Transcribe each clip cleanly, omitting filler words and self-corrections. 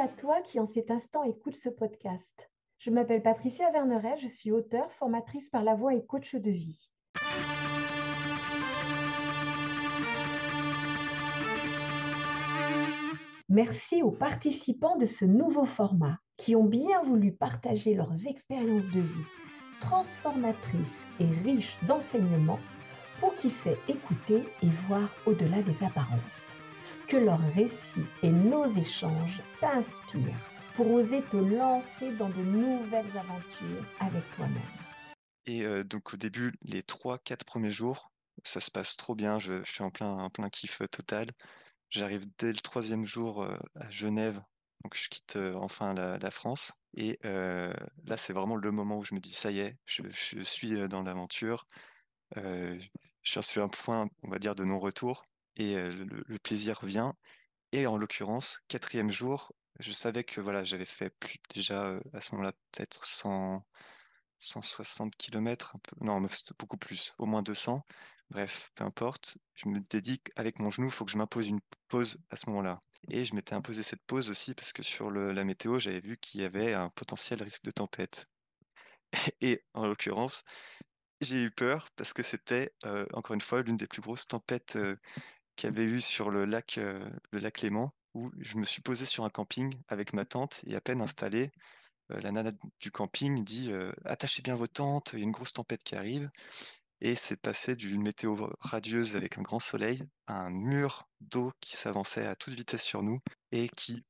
à toi qui en cet instant écoute ce podcast. Je m'appelle Patricia Verneret, je suis auteure, formatrice par la voix et coach de vie. Merci aux participants de ce nouveau format qui ont bien voulu partager leurs expériences de vie transformatrices et riches d'enseignements pour qui sait écouter et voir au-delà des apparences. Que leurs récits et nos échanges t'inspirent pour oser te lancer dans de nouvelles aventures avec toi-même. Et donc au début, les 3, 4 premiers jours, ça se passe trop bien, je suis en plein kiff total. J'arrive dès le troisième jour à Genève, donc je quitte enfin la France. Et là, c'est vraiment le moment où je me dis, ça y est, je suis dans l'aventure. Euh, je suis sur un point, on va dire, de non-retour. Et le plaisir vient. Et en l'occurrence, quatrième jour, je savais que voilà, j'avais fait plus déjà à ce moment-là peut-être 160 kilomètres, un peu, non, mais c'était beaucoup plus, au moins 200. Bref, peu importe. Je me dédie avec mon genou, il faut que je m'impose une pause à ce moment-là. Et je m'étais imposé cette pause aussi parce que sur la météo, j'avais vu qu'il y avait un potentiel risque de tempête. Et en l'occurrence, j'ai eu peur parce que c'était encore une fois l'une des plus grosses tempêtes qu'il y avait eu sur le lac Léman, où je me suis posé sur un camping avec ma tente et à peine installé, la nana du camping dit attachez bien vos tentes, il y a une grosse tempête qui arrive. Et c'est passé d'une météo radieuse avec un grand soleil à un mur d'eau qui s'avançait à toute vitesse sur nous et qui,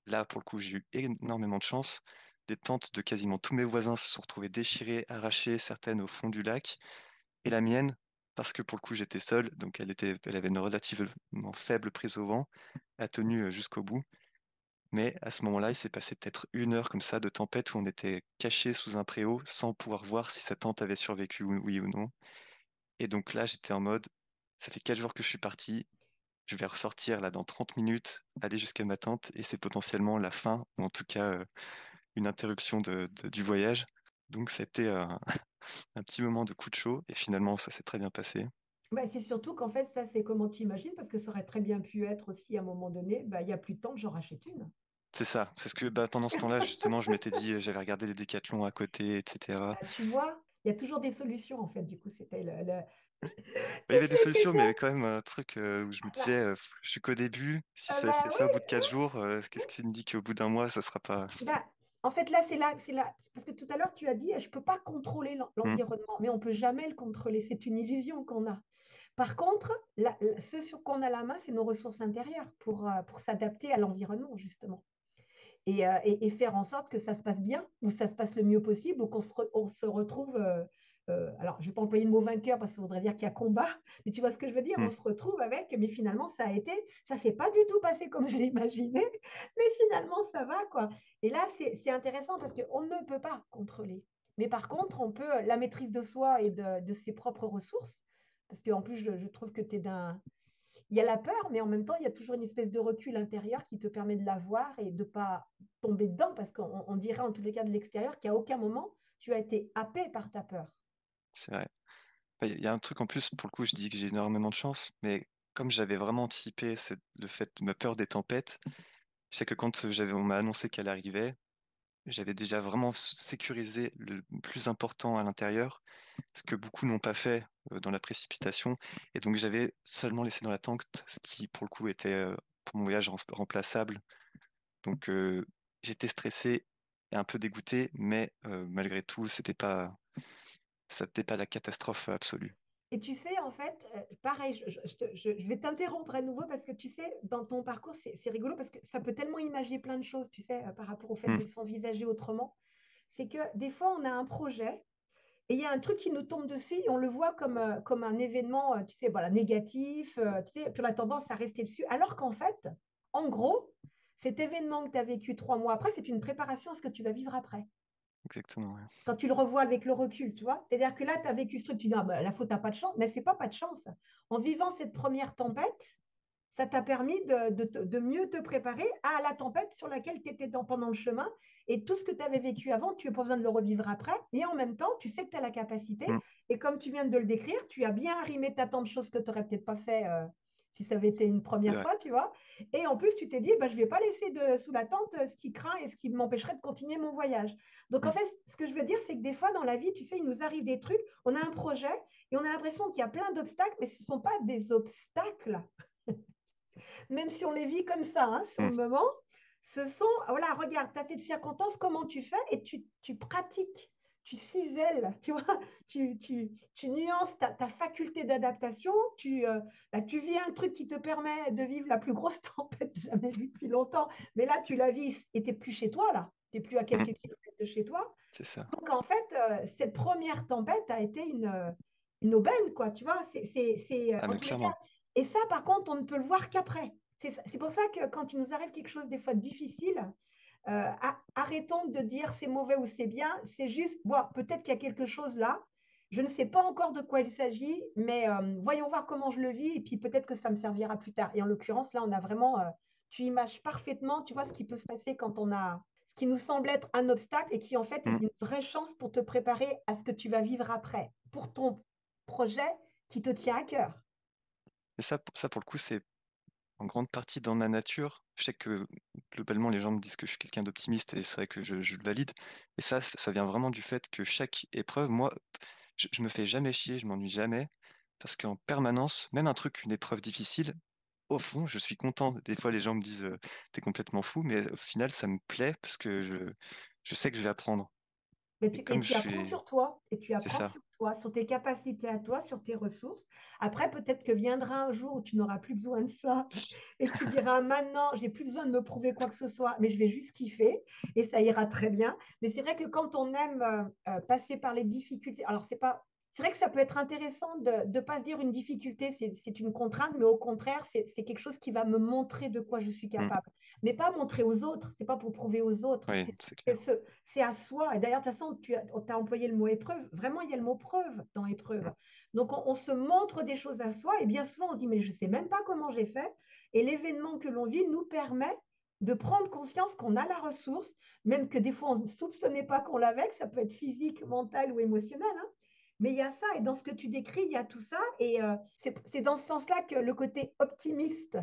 là, pour le coup, j'ai eu énormément de chance. Les tentes de quasiment tous mes voisins se sont retrouvées déchirées, arrachées, certaines au fond du lac. Et la mienne, parce que pour le coup, j'étais seul, donc elle avait une relativement faible prise au vent, a tenu jusqu'au bout. Mais à ce moment-là, il s'est passé peut-être 1 heure comme ça de tempête où on était caché sous un préau sans pouvoir voir si sa tente avait survécu, oui ou non. Et donc là, j'étais en mode, ça fait 4 jours que je suis parti, je vais ressortir là dans 30 minutes, aller jusqu'à ma tente et c'est potentiellement la fin, ou en tout cas une interruption du voyage. Donc c'était un petit moment de coup de chaud et finalement ça s'est très bien passé. C'est surtout qu'en fait, ça, c'est comment tu imagines, parce que ça aurait très bien pu être aussi à un moment donné, il n'y a plus de temps, j'en rachète une. C'est ça, parce que bah, pendant ce temps-là, justement, je m'étais dit, j'avais regardé les décathlons à côté, etc. Tu vois, il y a toujours des solutions, en fait. Du coup, c'était Bah, il y avait des solutions, mais il y quelqu'un. avait quand même un truc où je me disais, Bah, je suis qu'au début, si ça fait ça au bout de oui, 4 jours, qu'est-ce qui me dit qu'au bout d'un mois, ça sera pas. bah, en fait, là, parce que tout à l'heure, tu as dit, je ne peux pas contrôler Hmm, l'environnement, mais on ne peut jamais le contrôler. C'est une illusion qu'on a. Par contre, ce sur quoi on a la main, c'est nos ressources intérieures pour s'adapter à l'environnement, justement. Et faire en sorte que ça se passe bien, ou ça se passe le mieux possible, ou on se retrouve. Alors, je ne vais pas employer le mot vainqueur parce que ça voudrait dire qu'il y a combat, mais tu vois ce que je veux dire? hmm. On se retrouve avec, mais finalement, ça s'est pas du tout passé comme je l'imaginais, mais finalement, ça va, quoi. Et là, c'est intéressant parce qu'on ne peut pas contrôler. Mais par contre, on peut la maîtrise de soi et de ses propres ressources, parce qu'en plus, je trouve que tu es d'un il y a la peur, mais en même temps, il y a toujours une espèce de recul intérieur qui te permet de la voir et de ne pas tomber dedans, parce qu'on dirait en tous les cas de l'extérieur qu'à aucun moment tu as été happé par ta peur. C'est vrai. Bah, il y a un truc en plus, pour le coup, je dis que j'ai énormément de chance, mais comme j'avais vraiment anticipé le fait de ma peur des tempêtes, je sais que quand on m'a annoncé qu'elle arrivait, j'avais déjà vraiment sécurisé le plus important à l'intérieur, ce que beaucoup n'ont pas fait dans la précipitation. Et donc j'avais seulement laissé dans la tente ce qui, pour le coup, était pour mon voyage remplaçable. Donc j'étais stressé et un peu dégoûté, mais malgré tout, ça n'était pas la catastrophe absolue. Et tu sais, en fait, pareil, je vais t'interrompre à nouveau parce que tu sais, dans ton parcours, c'est rigolo parce que ça peut tellement imaginer plein de choses, tu sais, par rapport au fait Hmm, de s'envisager autrement. C'est que des fois, on a un projet et il y a un truc qui nous tombe dessus et on le voit comme un événement, tu sais, voilà, négatif, tu sais, puis on a tendance à rester dessus. Alors qu'en fait, en gros, cet événement que tu as vécu 3 mois après, c'est une préparation à ce que tu vas vivre après. exactement, ouais. Quand tu le revois avec le recul, tu vois. C'est-à-dire que là, tu as vécu ce truc, tu dis, ah, bah, la faute, t'as pas de chance, mais c'est pas de chance. En vivant cette première tempête, ça t'a permis de mieux te préparer à la tempête sur laquelle tu étais pendant le chemin. Et tout ce que tu avais vécu avant, tu n'as pas besoin de le revivre après. Et en même temps, tu sais que tu as la capacité. Hmm, Et comme tu viens de le décrire, tu as bien arrimé ta tente, chose que tu n'aurais peut-être pas fait si ça avait été une C'est première vrai. fois, tu vois. Et en plus, tu t'es dit, bah, je ne vais pas laisser sous la tente ce qui craint et ce qui m'empêcherait de continuer mon voyage. Donc, en Mm. fait, ce que je veux dire, c'est que des fois, dans la vie, tu sais, il nous arrive des trucs, on a un projet et on a l'impression qu'il y a plein d'obstacles, mais ce ne sont pas des obstacles, même si on les vit comme ça, hein, sur Mm. le moment. Ce sont, voilà, regarde, tu as cette circonstance, comment tu fais et tu pratiques, tu cisèles, tu vois, tu nuances ta faculté d'adaptation, tu vis un truc qui te permet de vivre la plus grosse tempête jamais vue depuis longtemps, mais là, tu la vis et tu n'es plus chez toi, là, tu n'es plus à Mm. quelques kilomètres de chez toi. C'est ça. Donc, en fait, cette première tempête a été une aubaine, quoi, tu vois, Ah, en mais tous les cas. clairement. Et ça, par contre, on ne peut le voir qu'après. C'est pour ça que quand il nous arrive quelque chose des fois difficile, arrêtons de dire c'est mauvais ou c'est bien, c'est juste, bon, peut-être qu'il y a quelque chose là, je ne sais pas encore de quoi il s'agit, mais voyons voir comment je le vis, et puis peut-être que ça me servira plus tard. Et en l'occurrence, là, on a vraiment, tu images parfaitement, tu vois, ce qui peut se passer quand on a ce qui nous semble être un obstacle et qui en fait est Mm. une vraie chance pour te préparer à ce que tu vas vivre après, pour ton projet qui te tient à cœur. Et ça, pour le coup, c'est en grande partie dans ma nature. Je sais que globalement, les gens me disent que je suis quelqu'un d'optimiste et c'est vrai que je le valide. Et ça vient vraiment du fait que chaque épreuve, moi, je me fais jamais chier, je m'ennuie jamais. Parce qu'en permanence, même un truc, une épreuve difficile, au fond, je suis content. Des fois, les gens me disent, t'es complètement fou, mais au final, ça me plaît parce que je sais que je vais apprendre. Et Et comme je tu apprends suis. sur toi, et tu C'est apprends ça. sur toi, sur tes capacités à toi, sur tes ressources. Après, peut-être que viendra un jour où tu n'auras plus besoin de ça et tu diras maintenant, j'ai plus besoin de me prouver quoi que ce soit, mais je vais juste kiffer et ça ira très bien. Mais c'est vrai que quand on aime passer par les difficultés, alors c'est pas. C'est vrai que ça peut être intéressant de ne pas se dire une difficulté, c'est une contrainte, mais au contraire, c'est quelque chose qui va me montrer de quoi je suis Mm. capable. Mais pas montrer aux autres, c'est pas pour prouver aux autres. Oui, c'est C'est clair. c'est à soi. Et d'ailleurs, de toute façon, tu as employé le mot épreuve. Vraiment, il y a le mot preuve dans épreuve. Mm. Donc, on se montre des choses à soi et bien souvent, on se dit, mais je ne sais même pas comment j'ai fait. Et l'événement que l'on vit nous permet de prendre conscience qu'on a la ressource, même que des fois, on ne soupçonnait pas qu'on l'avait, que ça peut être physique, mental ou émotionnel. Hein. Mais il y a ça, et dans ce que tu décris, il y a tout ça. Et c'est dans ce sens-là que le côté optimiste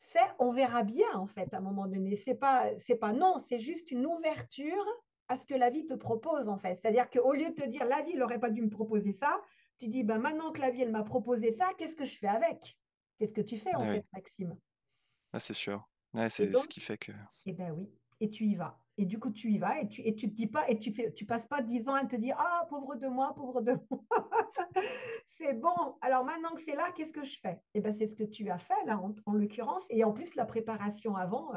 c'est on verra bien en fait à un moment donné. C'est pas non, c'est juste une ouverture à ce que la vie te propose en fait. C'est-à-dire qu'au lieu de te dire la vie n'aurait pas dû me proposer ça, tu dis ben, maintenant que la vie elle m'a proposé ça, qu'est-ce que je fais avec? Qu'est-ce que tu fais en Ah oui, fait, Maxime? ah, c'est sûr. Ouais, Et c'est ce donc, qui fait que. eh ben oui, et tu y vas. Et du coup, tu y vas et tu te dis pas et tu passes pas 10 ans à te dire ah pauvre de moi. C'est bon. Alors maintenant que c'est là, qu'est-ce que je fais? Eh ben c'est ce que tu as fait là en l'occurrence et en plus la préparation avant.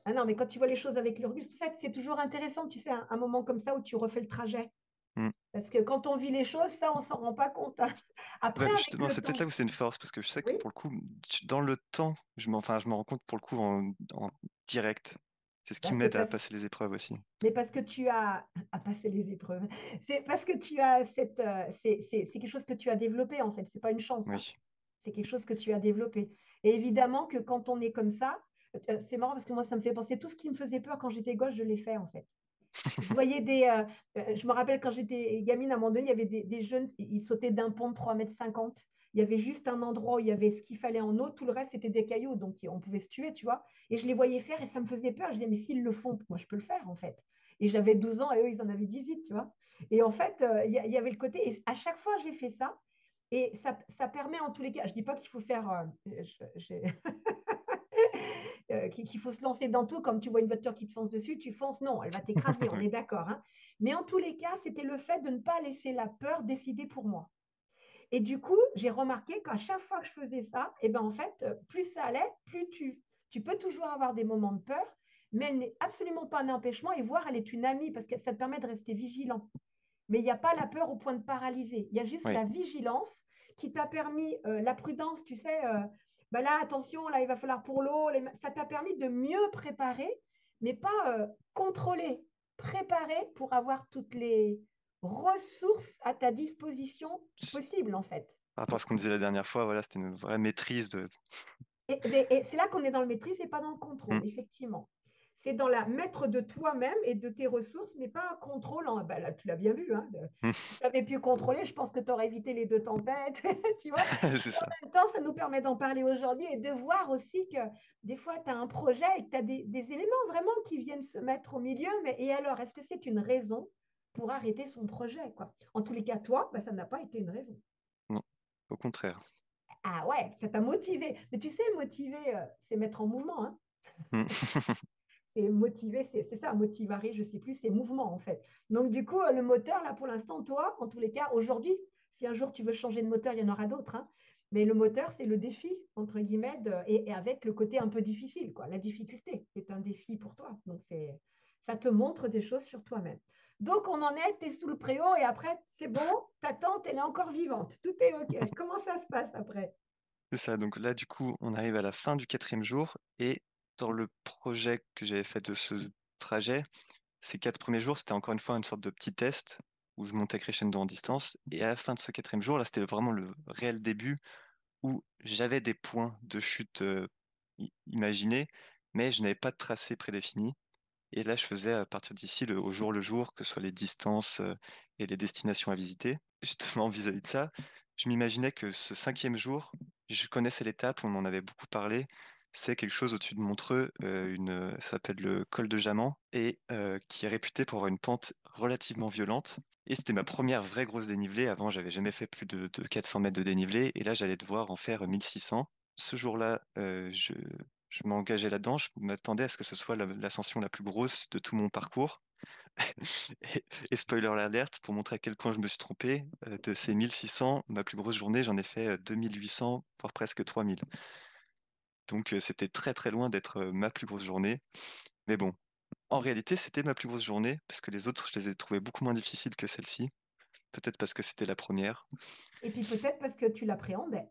Ah non, mais quand tu vois les choses avec le recul, c'est toujours intéressant, tu sais, un moment comme ça où tu refais le trajet. Mm. Parce que quand on vit les choses, ça, on s'en rend pas compte. Hein. Bah, Après, avec justement, le c'est peut-être là temps, où c'est une force, parce que je sais que oui, pour le coup, dans le temps, enfin, je me rends compte pour le coup en direct. C'est ce qui bah, c'est m'aide à parce, passer les épreuves aussi. mais parce que tu as à passer les épreuves. C'est parce que tu as c'est quelque chose que tu as développé en fait. C'est pas une chance. Hein. Oui. C'est quelque chose que tu as développé. Et évidemment que quand on est comme ça, c'est marrant parce que moi, ça me fait penser tout ce qui me faisait peur quand j'étais gauche, je l'ai fait en fait. Je voyais je me rappelle quand j'étais gamine, à un moment donné, il y avait des jeunes, ils sautaient d'un pont de 3,50 m. Il y avait juste un endroit où il y avait ce qu'il fallait en eau, tout le reste c'était des cailloux, donc on pouvait se tuer, tu vois. Et je les voyais faire et ça me faisait peur. Je disais, mais s'ils le font, moi je peux le faire en fait. Et j'avais 12 ans et eux, ils en avaient 18, tu vois. Et en fait, il y avait le côté, et à chaque fois j'ai fait ça, et ça permet en tous les cas, je ne dis pas qu'il faut faire, qu'il faut se lancer dans tout, comme tu vois une voiture qui te fonce dessus, tu fonces, non, elle va t'écraser, on Oui. est d'accord. Hein. Mais en tous les cas, c'était le fait de ne pas laisser la peur décider pour moi. Et du coup, j'ai remarqué qu'à chaque fois que je faisais ça, et ben en fait, plus ça allait, plus tu peux toujours avoir des moments de peur, mais elle n'est absolument pas un empêchement, et voir, elle est une amie, parce que ça te permet de rester vigilant. Mais il n'y a pas la peur au point de paralyser. Il y a juste Oui. la vigilance qui t'a permis, la prudence, tu sais, ben là, attention, là, il va falloir pour l'eau. Ça t'a permis de mieux préparer, mais pas contrôler, préparer pour avoir toutes les ressources à ta disposition possibles, en fait. Par rapport à ce qu'on disait la dernière fois, voilà, c'était une vraie maîtrise de. Et c'est là qu'on est dans le maîtrise et pas dans le Mm. contrôle, effectivement. c'est dans la maître de toi-même et de tes ressources, mais pas un contrôle. Bah là, tu l'as bien vu. Hein, si tu avais pu contrôler, je pense que tu aurais évité les deux tempêtes. Tu vois. C'est Et en ça. même temps, ça nous permet d'en parler aujourd'hui et de voir aussi que des fois, tu as un projet et que tu as des éléments vraiment qui viennent se mettre au milieu. Et alors, est-ce que c'est une raison pour arrêter son projet, quoi? En tous les cas, toi, bah, ça n'a pas été une raison. Non, au contraire. Ah ouais, ça t'a motivé. Mais tu sais, motiver, c'est mettre en mouvement. Hein. Mm. C'est motiver, c'est ça, motiver, je sais plus, c'est mouvement en fait. Donc du coup, le moteur, là pour l'instant, toi, en tous les cas, aujourd'hui, si un jour tu veux changer de moteur, il y en aura d'autres. Hein. Mais le moteur, c'est le défi, entre guillemets, et avec le côté un peu difficile, quoi. La difficulté est un défi pour toi. Donc ça te montre des choses sur toi-même. Donc on en est, tu es sous le préau et après, c'est bon, ta tante, elle est encore vivante. Tout est OK. Comment ça se passe après? C'est ça. Donc là, du coup, on arrive à la fin du quatrième jour et dans le projet que j'avais fait de ce trajet, ces 4 premiers jours, c'était encore une fois une sorte de petit test où je montais crescendo en distance. Et à la fin de ce quatrième jour, là, c'était vraiment le réel début où j'avais des points de chute imaginés, mais je n'avais pas de tracé prédéfini. Et là, je faisais à partir d'ici au jour le jour, que ce soit les distances et les destinations à visiter. Justement, vis-à-vis de ça, je m'imaginais que ce cinquième jour, je connaissais l'étape, on en avait beaucoup parlé. C'est quelque chose au-dessus de Montreux, ça s'appelle le col de Jaman, et qui est réputé pour avoir une pente relativement violente. Et c'était ma première vraie grosse dénivelée. Avant, j'avais jamais fait plus de 400 mètres de dénivelé, et là, j'allais devoir en faire 1600. Ce jour-là, je m'engageais là-dedans, je m'attendais à ce que ce soit l'ascension la plus grosse de tout mon parcours. Et spoiler alert, pour montrer à quel point je me suis trompé, de ces 1600, ma plus grosse journée, j'en ai fait 2800, voire presque 3000. Donc c'était très très loin d'être ma plus grosse journée. Mais bon, en réalité, c'était ma plus grosse journée, parce que les autres, je les ai trouvées beaucoup moins difficiles que celle-ci. Peut-être parce que c'était la première. Et puis peut-être parce que tu l'appréhendais.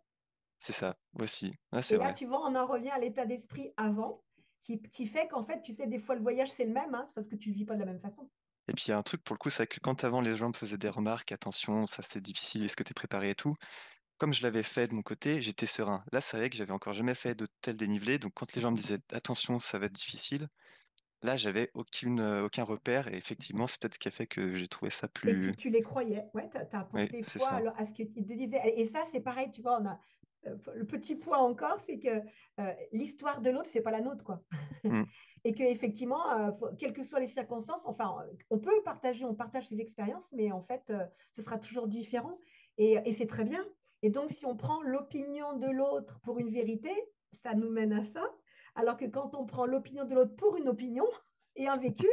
C'est ça, aussi. Ouais, c'est Et là, vrai. tu vois, on en revient à l'état d'esprit avant, qui fait qu'en fait, tu sais, des fois, le voyage, c'est le même, hein, sauf que tu ne le vis pas de la même façon. Et puis il y a un truc pour le coup, c'est que quand avant les gens me faisaient des remarques, attention, ça c'est difficile, est-ce que tu es préparé et tout, comme je l'avais fait de mon côté, j'étais serein. Là, c'est vrai que j'avais encore jamais fait de tel dénivelé, donc quand les gens me disaient attention, ça va être difficile, là, j'avais aucun repère, et effectivement, c'est peut-être ce qui a fait que j'ai trouvé ça Et plus. puis, tu les croyais. Ouais, tu as Oui, apporté c'est foi ça. à ce qu'ils te disaient. Et ça, c'est pareil, tu vois, on a le petit point encore, c'est que l'histoire de l'autre, c'est pas la nôtre, quoi. Mm, Et qu'effectivement, quelles que soient les circonstances, enfin, on peut partager, on partage ses expériences, mais en fait, ce sera toujours différent. Et c'est très bien. Et donc, si on prend l'opinion de l'autre pour une vérité, ça nous mène à ça. Alors que quand on prend l'opinion de l'autre pour une opinion et un vécu,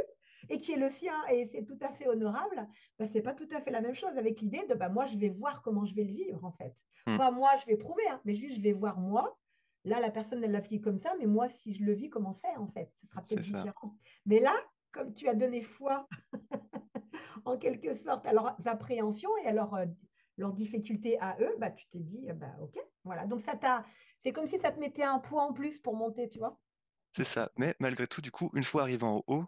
et qui est le sien, et c'est tout à fait honorable, bah, c'est pas tout à fait la même chose avec l'idée de bah, moi, je vais voir comment je vais le vivre, en fait. mm. Pas moi, je vais prouver, hein, mais juste je vais voir moi. Là, la personne, elle l'a vécu comme ça, mais moi, si je le vis, comment c'est, en fait? Ce sera C'est peut-être ça. différent. Mais là, comme tu as donné foi, en quelque sorte, à leurs appréhensions et à leurs difficultés à eux, bah, tu t'es dit, bah, OK, voilà. Donc, c'est comme si ça te mettait un poids en plus pour monter, tu vois? C'est ça. Mais malgré tout, du coup, une fois arrivant au haut,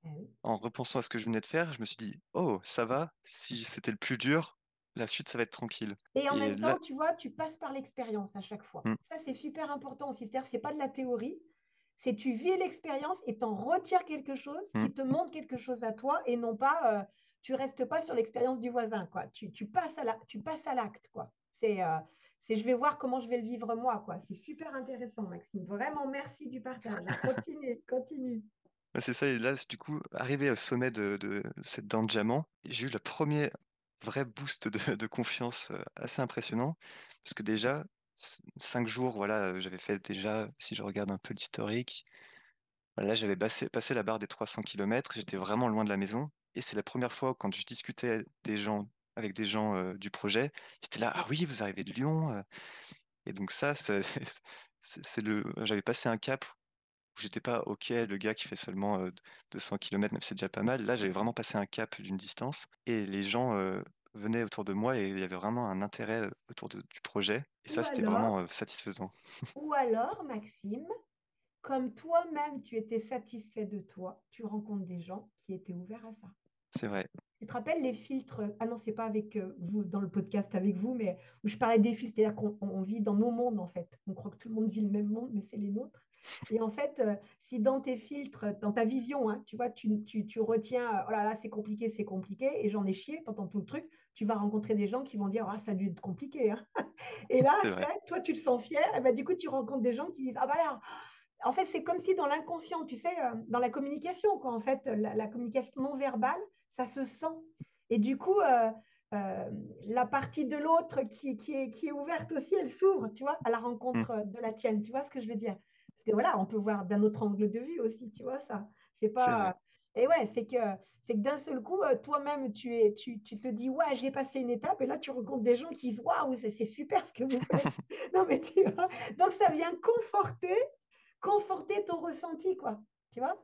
Eh oui. en repensant à ce que je venais de faire, je me suis dit, oh, ça va, si c'était le plus dur, la suite, ça va être tranquille. Et en Et même là, temps, tu vois, tu passes par l'expérience à chaque fois. mm, Ça, c'est super important aussi. C'est-à-dire, c'est pas de la théorie, c'est tu vis l'expérience et t'en retires quelque chose mm, qui te montre quelque chose à toi et non pas, tu restes pas sur l'expérience du voisin, quoi. Tu passes à l'acte, quoi. Je vais voir comment je vais le vivre moi, quoi. C'est super intéressant, Maxime. Vraiment, merci du partage. Continue, continue. bah, c'est ça. Et là, du coup, arrivé au sommet de cette dent de diamant, j'ai eu le premier vrai boost de confiance assez impressionnant. Parce que déjà, 5 jours, voilà, j'avais fait déjà, si je regarde un peu l'historique, voilà, là, j'avais passé la barre des 300 kilomètres. J'étais vraiment loin de la maison. Et c'est la première fois quand je discutais avec des gens du projet, c'était là, ah oui, vous arrivez de Lyon. Et donc ça, j'avais passé un cap où j'étais pas OK, le gars qui fait seulement 200 km, même si c'est déjà pas mal. Là, j'avais vraiment passé un cap d'une distance et les gens venaient autour de moi et il y avait vraiment un intérêt autour du projet. Et ça, Ou c'était alors, vraiment satisfaisant. ou alors, Maxime, comme toi-même, tu étais satisfait de toi, tu rencontres des gens qui étaient ouverts à ça. C'est vrai. Tu te rappelles les filtres? Ah non, c'est pas avec vous, dans le podcast avec vous, mais où je parlais des filtres, c'est-à-dire qu'on vit dans nos mondes, en fait. On croit que tout le monde vit le même monde, mais c'est les nôtres. Et en fait, si dans tes filtres, dans ta vision, hein, tu vois, tu retiens, oh là là, c'est compliqué, et j'en ai chié pendant tout le truc, tu vas rencontrer des gens qui vont dire, ah, ça a dû être compliqué, hein. Et là, C'est ça, vrai. toi, tu te sens fier, et ben, du coup, tu rencontres des gens qui disent, ah bah là, en fait, c'est comme si dans l'inconscient, tu sais, dans la communication, quoi, en fait, la communication non verbale, ça se sent. Et du coup, euh, la partie de l'autre qui est ouverte aussi, elle s'ouvre, tu vois, à la Hmm. rencontre de la tienne. Tu vois ce que je veux dire? Parce que voilà, on peut voir d'un autre angle de vue aussi, tu vois, ça. C'est C'est vrai. pas. Et ouais, c'est que d'un seul coup, toi-même, tu te dis, ouais, j'ai passé une étape, et là, tu rencontres des gens qui disent, waouh, c'est super ce que vous faites. Non, mais tu vois, donc ça vient conforter ton ressenti, quoi. Tu vois?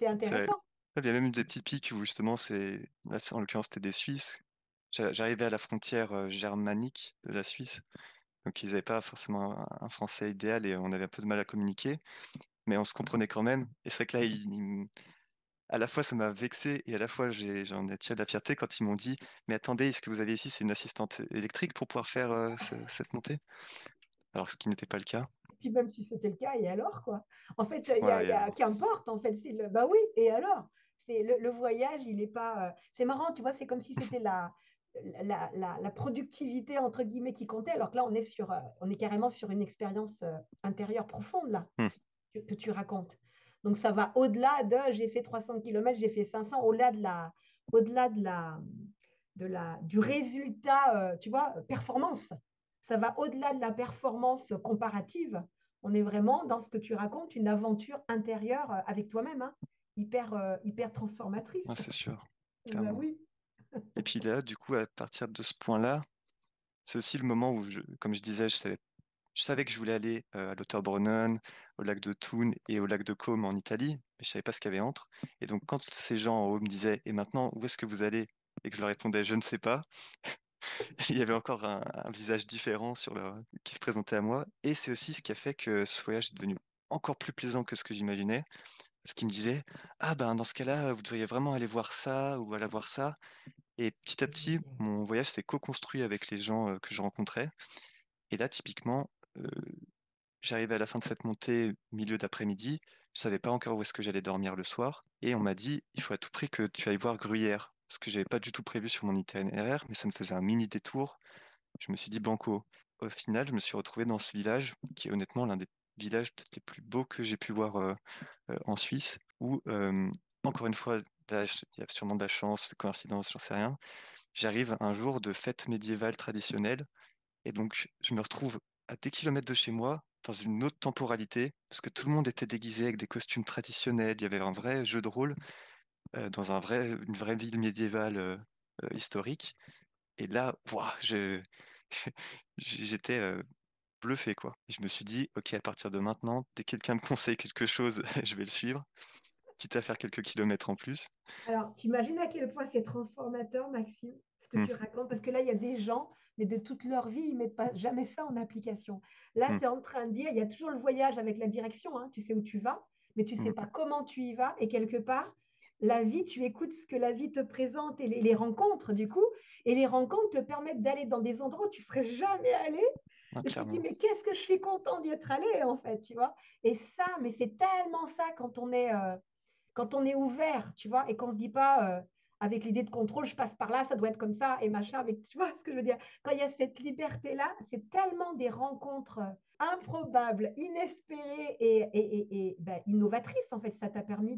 C'est C'est vrai. intéressant. Il y a même des petits pics où justement, là, en l'occurrence, c'était des Suisses. J'arrivais à la frontière germanique de la Suisse, donc ils n'avaient pas forcément un français idéal et on avait un peu de mal à communiquer, mais on se comprenait quand même. Et c'est vrai que là, à la fois ça m'a vexé et à la fois j'en ai tiré de la fierté quand ils m'ont dit, mais attendez, ce que vous avez ici, c'est une assistante électrique pour pouvoir faire cette montée? Alors ce qui n'était pas le cas. Et puis même si c'était le cas, et alors, quoi? En fait, Voilà, qu'importe, en fait, bah oui, et alors? C'est le voyage, il est pas. C'est marrant, tu vois, c'est comme si c'était la productivité, entre guillemets, qui comptait, alors que là, on est carrément sur une expérience intérieure profonde, là, Hmm, que tu racontes. Donc, ça va au-delà de j'ai fait 300 kilomètres, j'ai fait 500, au-delà du résultat, tu vois, performance. Ça va au-delà de la performance comparative. On est vraiment dans ce que tu racontes, une aventure intérieure avec toi-même, hein, hyper ouais, transformatrice. c'est sûr, Ben clairement. oui. Et puis là, du coup, à partir de ce point-là, c'est aussi le moment où, comme je disais, je savais que je voulais aller à l'Oterbrunnen, au lac de Thun et au lac de Côme en Italie, mais je savais pas ce qu'il y avait entre. Et donc, quand ces gens en haut me disaient, et maintenant, où est-ce que vous allez? Et que je leur répondais, je ne sais pas, il y avait encore un visage différent qui se présentait à moi. Et c'est aussi ce qui a fait que ce voyage est devenu encore plus plaisant que ce que j'imaginais. Parce qu'ils me disaient, ah ben dans ce cas-là, vous devriez vraiment aller voir ça ou aller voir ça. Et petit à petit, mon voyage s'est co-construit avec les gens que je rencontrais. Et là, typiquement, euh, j'arrivais à la fin de cette montée, milieu d'après-midi. Je savais pas encore où est-ce que j'allais dormir le soir. Et on m'a dit, il faut à tout prix que tu ailles voir Gruyère. Ce que j'avais pas du tout prévu sur mon itinéraire, mais ça me faisait un mini détour. Je me suis dit banco. Au final, je me suis retrouvé dans ce village, qui est honnêtement l'un des villages peut-être les plus beaux que j'ai pu voir en Suisse, où, encore une fois, il y a sûrement de la chance, de coïncidence, j'en sais rien. J'arrive un jour de fête médiévale traditionnelle, et donc je me retrouve à des kilomètres de chez moi, dans une autre temporalité, parce que tout le monde était déguisé avec des costumes traditionnels, il y avait un vrai jeu de rôle dans une vraie ville médiévale historique. Et là, ouah, j'étais bluffé, quoi. Je me suis dit, ok, à partir de maintenant, dès que quelqu'un me conseille quelque chose, je vais le suivre, quitte à faire quelques kilomètres en plus. Alors, tu imagines à quel point c'est transformateur, Maxime, ce que Hmm, tu racontes, parce que là, il y a des gens, mais de toute leur vie, ils ne mettent pas jamais ça en application. Là, hmm, tu es en train de dire, il y a toujours le voyage avec la direction, hein, tu sais où tu vas, mais tu ne sais hmm. pas comment tu y vas, et quelque part, la vie, tu écoutes ce que la vie te présente et les rencontres, du coup, et les rencontres te permettent d'aller dans des endroits où tu ne serais jamais allé, Ah, et tu te dis, clairement. mais qu'est-ce que je suis content d'y être allé, en fait, tu vois. Et ça, mais c'est tellement ça quand on est ouvert, tu vois, et qu'on ne se dit pas avec l'idée de contrôle, je passe par là, ça doit être comme ça, et machin, avec, tu vois ce que je veux dire? Quand il y a cette liberté-là, c'est tellement des rencontres improbables, inespérées et innovatrices, en fait, ça t'a permis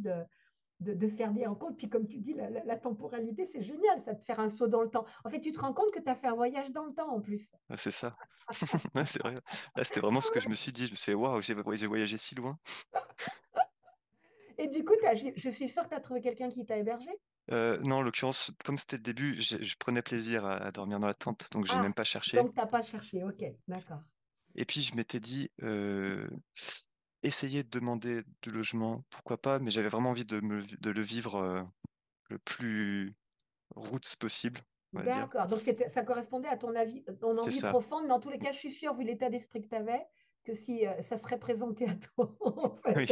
de faire des rencontres. Puis comme tu dis, la temporalité, c'est génial, ça te fait un saut dans le temps. En fait, tu te rends compte que tu as fait un voyage dans le temps en plus. Ouais, c'est ça. Ouais, c'est vrai. Là, c'était vraiment ce que je me suis dit. Je me suis dit, waouh, j'ai voyagé si loin. Et du coup, je suis sûre que tu as trouvé quelqu'un qui t'a hébergé. Non, en l'occurrence, comme c'était le début, je prenais plaisir à dormir dans la tente, donc j'ai Ah, même pas cherché. donc tu n'as pas cherché, ok, d'accord. Et puis je m'étais dit, essayer de demander du logement, pourquoi pas, mais j'avais vraiment envie de le vivre le plus roots possible, on va dire. D'accord. Donc, ça correspondait à ton avis, ton C'est envie ça. profonde, mais en tous les cas, je suis sûre, vu l'état d'esprit que tu avais, que si ça serait présenté à toi, en fait. Oui,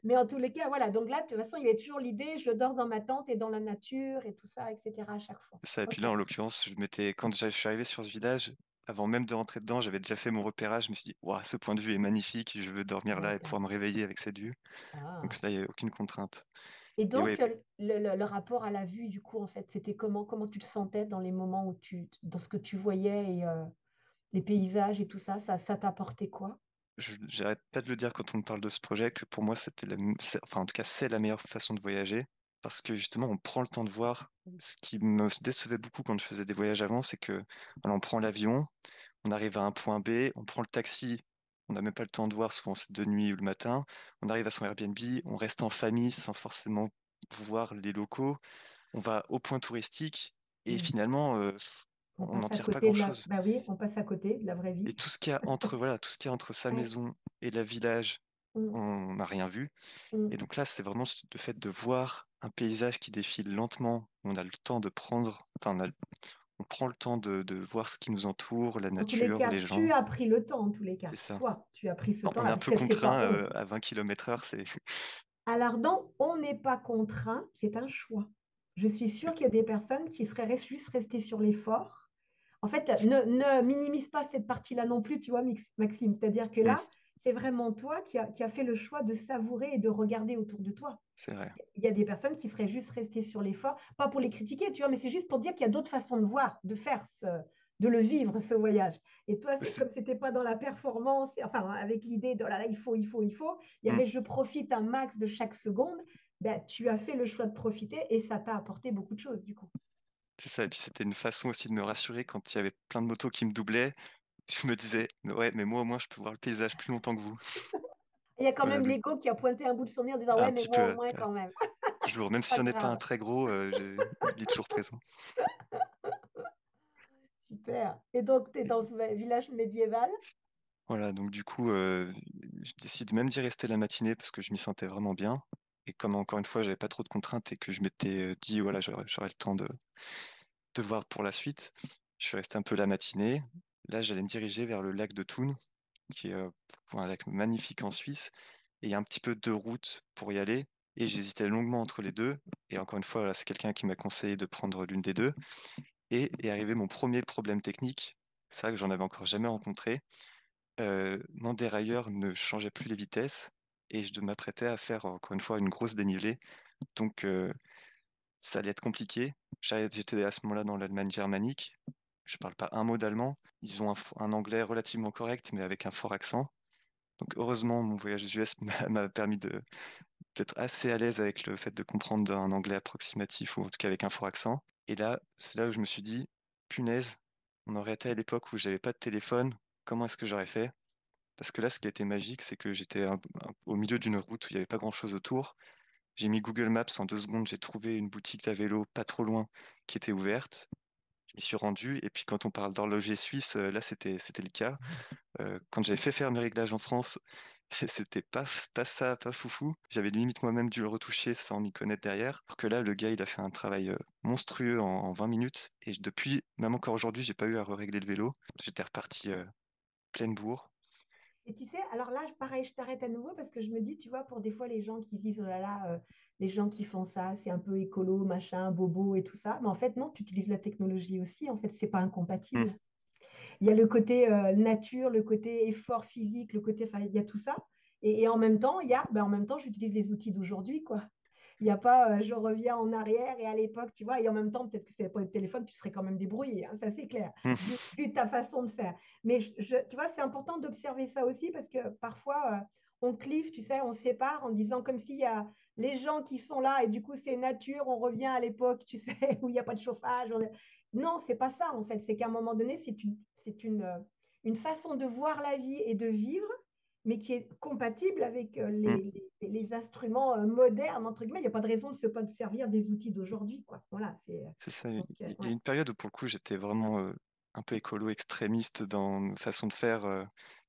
Mais en tous les cas, voilà. Donc là, de toute façon, il y avait toujours l'idée, je dors dans ma tente et dans la nature et tout ça, etc. à chaque fois. ça. Et puis Ok, là, en l'occurrence, quand je suis arrivé sur ce village, avant même de rentrer dedans, j'avais déjà fait mon repérage. Je me suis dit, waouh, ce point de vue est magnifique, je veux dormir là et pouvoir d'accord. me réveiller avec cette vue. Donc Ah. là, il n'y a aucune contrainte. Et Et donc, ouais, le rapport à la vue, du coup, en fait, c'était comment? Comment tu te sentais dans les moments où dans ce que tu voyais et les paysages et tout ça, ça t'apportait quoi? j'arrête pas de le dire quand on me parle de ce projet, que pour moi, enfin, en tout cas, c'est la meilleure façon de voyager. Parce que justement, on prend le temps de voir. Ce qui me décevait beaucoup quand je faisais des voyages avant, c'est que voilà, on prend l'avion, on arrive à un point B, on prend le taxi, on n'a même pas le temps de voir, souvent c'est de nuit ou le matin. On arrive à son Airbnb, on reste en famille sans forcément voir les locaux. On va au point touristique et Hmm. finalement, On on n'en passe à tire pas côté de la... grand-chose. Bah oui, on passe à côté de la vraie Et vie. tout ce qu'il y a entre, voilà, tout ce qu'il y a entre sa Ouais. maison et le village, Hmm, on n'a rien vu. Et hmm. donc là, c'est vraiment le fait de voir un paysage qui défile lentement. On a le temps de prendre, enfin, on prend le temps de voir ce qui nous entoure, la En tous les nature, cas, les tu gens. as pris le temps, en tous les cas. C'est ça. Toi, tu as pris ce On temps-là est un parce peu que c'est pas contraint on. à 20 km/h, c'est. Alors, non, on n'est pas contraint, c'est un choix. Je suis sûre qu'il y a des personnes qui seraient juste restées sur l'effort. En fait, ne minimise pas cette partie-là non plus, tu vois, Maxime. C'est-à-dire que Hmm, là, c'est vraiment toi qui a fait le choix de savourer et de regarder autour de toi. c'est vrai. Il y a des personnes qui seraient juste restées sur l'effort, pas pour les critiquer, tu vois, mais c'est juste pour dire qu'il y a d'autres façons de voir, de le vivre, ce voyage. Et toi, C'est- comme c'était pas dans la performance, enfin, avec l'idée de, oh là là, il y hmm, avait je profite un max de chaque seconde, ben, tu as fait le choix de profiter et ça t'a apporté beaucoup de choses, du coup. c'est ça. Et puis c'était une façon aussi de me rassurer quand il y avait plein de motos qui me doublaient. Je me disais, mais ouais, mais moi au moins je peux voir le paysage plus longtemps que vous. Il y a quand Voilà, même donc l'ego qui a pointé un bout de son nez en disant, un ouais, mais petit moi, peu, au moins, quand même, toujours. Même si pas on n'est pas un grave. très gros, il est toujours présent. Super. Et donc, tu es dans ce village médiéval. Voilà, donc du coup, je décide même d'y rester la matinée parce que je m'y sentais vraiment bien. Et comme encore une fois, j'avais pas trop de contraintes et que je m'étais dit, voilà, j'aurais le temps de voir pour la suite, je suis resté un peu la matinée. Là, j'allais me diriger vers le lac de Thun, qui est un lac magnifique en Suisse. Et il y a un petit peu de route pour y aller. Et j'hésitais longuement entre les deux. Et encore une fois, voilà, c'est quelqu'un qui m'a conseillé de prendre l'une des deux. Et est arrivé mon premier problème technique. C'est vrai que j'en avais encore jamais rencontré. Mon dérailleur ne changeait plus les vitesses et je m'apprêtais à faire encore une fois une grosse dénivelée. Donc ça allait être compliqué. J'étais à ce moment-là dans l'Allemagne germanique. Je parle pas un mot d'allemand. Ils ont un anglais relativement correct, mais avec un fort accent. Donc heureusement, mon voyage aux US m'a permis d'être assez à l'aise avec le fait de comprendre un anglais approximatif ou en tout cas avec un fort accent. Et là, c'est là où je me suis dit, punaise, on aurait été à l'époque où j'avais pas de téléphone. Comment est-ce que j'aurais fait? Parce que là, ce qui a été magique, c'est que j'étais au milieu d'une route où il n'y avait pas grand-chose autour. J'ai mis Google Maps en 2 secondes, j'ai trouvé une boutique à vélo pas trop loin qui était ouverte. Je m'y suis rendu. Et puis quand on parle d'horloger suisse, là, c'était le cas. Quand j'avais fait faire mes réglages en France, c'était pas ça, pas foufou. J'avais limite moi-même dû le retoucher sans m'y connaître derrière. Alors que là, le gars, il a fait un travail monstrueux en 20 minutes. Et depuis, même encore aujourd'hui, j'ai pas eu à régler le vélo. J'étais reparti pleine bourre. Et tu sais, alors là, pareil, je t'arrête à nouveau parce que je me dis, tu vois, pour des fois les gens qui disent, oh là là, les gens qui font ça, c'est un peu écolo, machin, bobo et tout ça. Mais en fait, non, tu utilises la technologie aussi. En fait, c'est pas Hmm, incompatible. Il y a le côté nature, le côté effort physique, le côté, enfin, il y a tout ça. Et en même temps, en même temps, j'utilise les outils d'aujourd'hui, quoi. Il n'y a pas, je reviens en arrière et à l'époque, tu vois, et en même temps, peut-être que si tu n'avais pas eu de téléphone, tu serais quand même débrouillé, hein, ça c'est clair, hmm. vu ta façon de faire. Mais tu vois, c'est important d'observer ça aussi parce que parfois, on clive, tu sais, on sépare en disant comme s'il y a les gens qui sont là et du coup, c'est nature, on revient à l'époque, tu sais, où il n'y a pas de chauffage. Non, c'est pas ça en fait. C'est qu'à un moment donné, une façon de voir la vie et de vivre, mais qui est compatible avec Hmm. les instruments modernes, entre guillemets. Il n'y a pas de raison de ne pas se servir des outils d'aujourd'hui, quoi. Voilà, C'est ça. donc, Il y a ouais. une période où, pour le coup, j'étais vraiment un peu écolo extrémiste dans ma façon de faire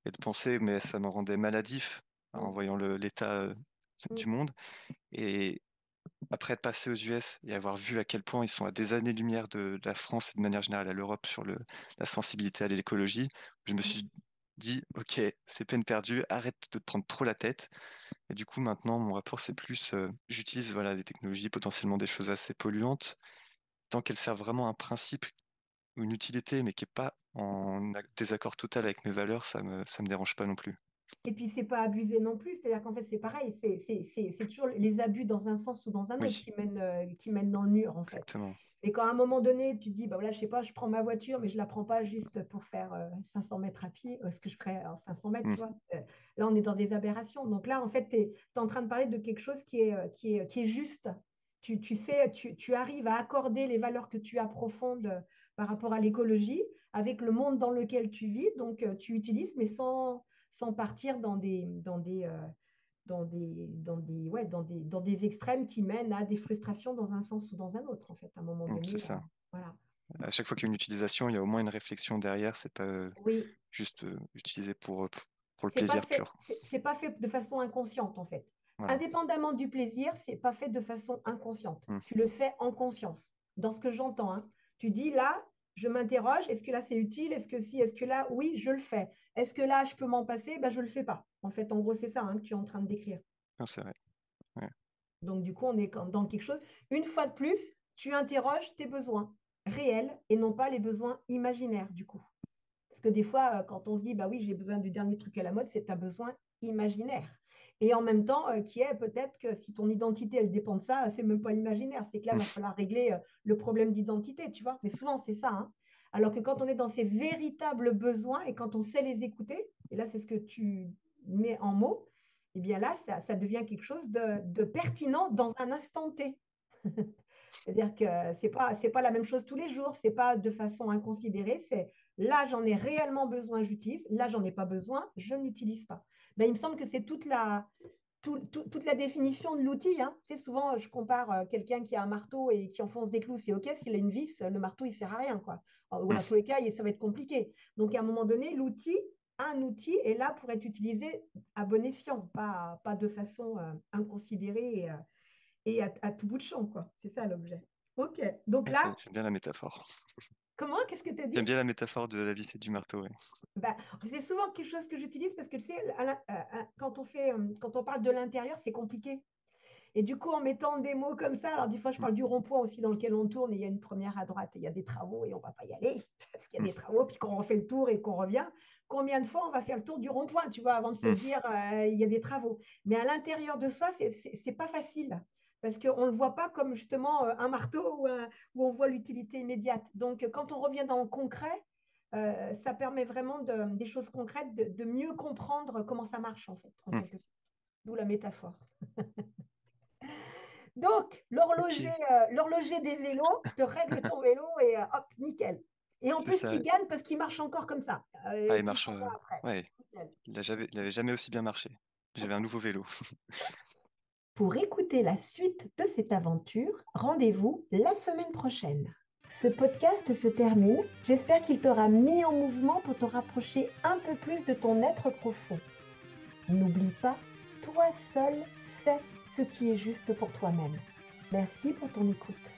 et de penser, mais ça me rendait maladif en Mm, voyant l'état mm, du monde. Et après être passé aux US et avoir vu à quel point ils sont à des années-lumière de la France et de manière générale à l'Europe sur la sensibilité à l'écologie, je me mm, suis dit, ok, c'est peine perdue, arrête de te prendre trop la tête. Et du coup, maintenant, mon rapport, c'est plus, j'utilise voilà, des technologies, potentiellement des choses assez polluantes, tant qu'elles servent vraiment un principe ou une utilité, mais qui n'est pas en désaccord total avec mes valeurs, ça me dérange pas non plus. Et puis, c'est pas abusé non plus. C'est-à-dire qu'en fait, c'est pareil. C'est toujours les abus dans un sens ou dans un autre Oui, qui mènent dans le mur, en fait. exactement. Et quand à un moment donné, tu te dis, bah voilà, je sais pas, je prends ma voiture, mais je la prends pas juste pour faire 500 mètres à pied, ce que je ferais en 500 mètres, Mm, tu vois. Là, on est dans des aberrations. Donc là, en fait, tu es en train de parler de quelque chose qui est juste. Tu sais, tu arrives à accorder les valeurs que tu approfondes par rapport à l'écologie avec le monde dans lequel tu vis. Donc, tu utilises, mais sans partir dans des extrêmes qui mènent à des frustrations dans un sens ou dans un autre, en fait, à un moment c'est donné. ça. Voilà. À chaque fois qu'il y a une utilisation, il y a au moins une réflexion derrière. C'est pas Oui, juste utilisé pour le c'est pas plaisir fait, pur. c'est pas fait de façon inconsciente, en fait. Voilà. Indépendamment du plaisir, c'est pas fait de façon inconsciente. Mm. Tu le fais en conscience, dans ce que j'entends, hein. Tu dis là, je m'interroge, est-ce que là c'est utile? Est-ce que si? Est-ce que là, oui, je le fais. Est-ce que là, je peux m'en passer? Ben, je le fais pas. En fait, en gros, c'est ça hein, que tu es en train de décrire. Non, c'est vrai. Ouais. Donc, du coup, on est dans quelque chose. Une fois de plus, tu interroges tes besoins réels et non pas les besoins imaginaires, du coup. Parce que des fois, quand on se dit, bah oui, j'ai besoin du dernier truc à la mode, c'est un besoin imaginaire. Et en même temps, qui est peut-être que si ton identité, elle dépend de ça, c'est même pas imaginaire. C'est que là, il va falloir régler le problème d'identité, tu vois. Mais souvent, c'est ça, hein. Alors que quand on est dans ces véritables besoins et quand on sait les écouter, et là, c'est ce que tu mets en mots, eh bien là, ça devient quelque chose de pertinent dans un instant T. C'est-à-dire que c'est pas la même chose tous les jours, c'est pas de façon inconsidérée, c'est là j'en ai réellement besoin, j'utilise, là j'en ai pas besoin, je n'utilise pas. Ben, il me semble que c'est toute la définition de l'outil, hein. C'est souvent, je compare quelqu'un qui a un marteau et qui enfonce des clous, c'est OK, s'il a une vis, le marteau il sert à rien, quoi. Ou dans tous les cas, ça va être compliqué. Donc à un moment donné, un outil est là pour être utilisé à bon escient, pas de façon inconsidérée et à tout bout de champ, quoi. C'est ça l'objet. Ok. Donc Ah, là, j'aime bien la métaphore. comment? Qu'est-ce que tu as dit? J'aime bien la métaphore de la vis et du marteau. Ouais. Bah, c'est souvent quelque chose que j'utilise parce que tu sais, quand on parle de l'intérieur, c'est compliqué. Et du coup, en mettant des mots comme ça, alors des fois, je Mm, parle du rond-point aussi dans lequel on tourne et il y a une première à droite et il y a des travaux et on ne va pas y aller parce qu'il y a des mm, travaux, puis qu'on refait le tour et qu'on revient. Combien de fois on va faire le tour du rond-point, tu vois, avant de se mm. dire il y a des travaux. Mais à l'intérieur de soi, c'est pas facile parce qu'on ne le voit pas comme justement un marteau où on voit l'utilité immédiate. Donc, quand on revient dans le concret, ça permet vraiment des choses concrètes de mieux comprendre comment ça marche en fait, en Mm. quelque sorte. D'où la métaphore. Donc, Ok, l'horloger des vélos te règle ton vélo et hop, nickel. Et en c'est plus, ça. tu gagnes parce qu'il marche encore comme ça, Ah, il plus de marche. 100 ans après. Ouais, Nickel. il avait jamais aussi bien marché. J'avais un nouveau vélo. Pour écouter la suite de cette aventure, rendez-vous la semaine prochaine. Ce podcast se termine. J'espère qu'il t'aura mis en mouvement pour te rapprocher un peu plus de ton être profond. N'oublie pas, toi seul fais ce qui est juste pour toi-même. Merci pour ton écoute.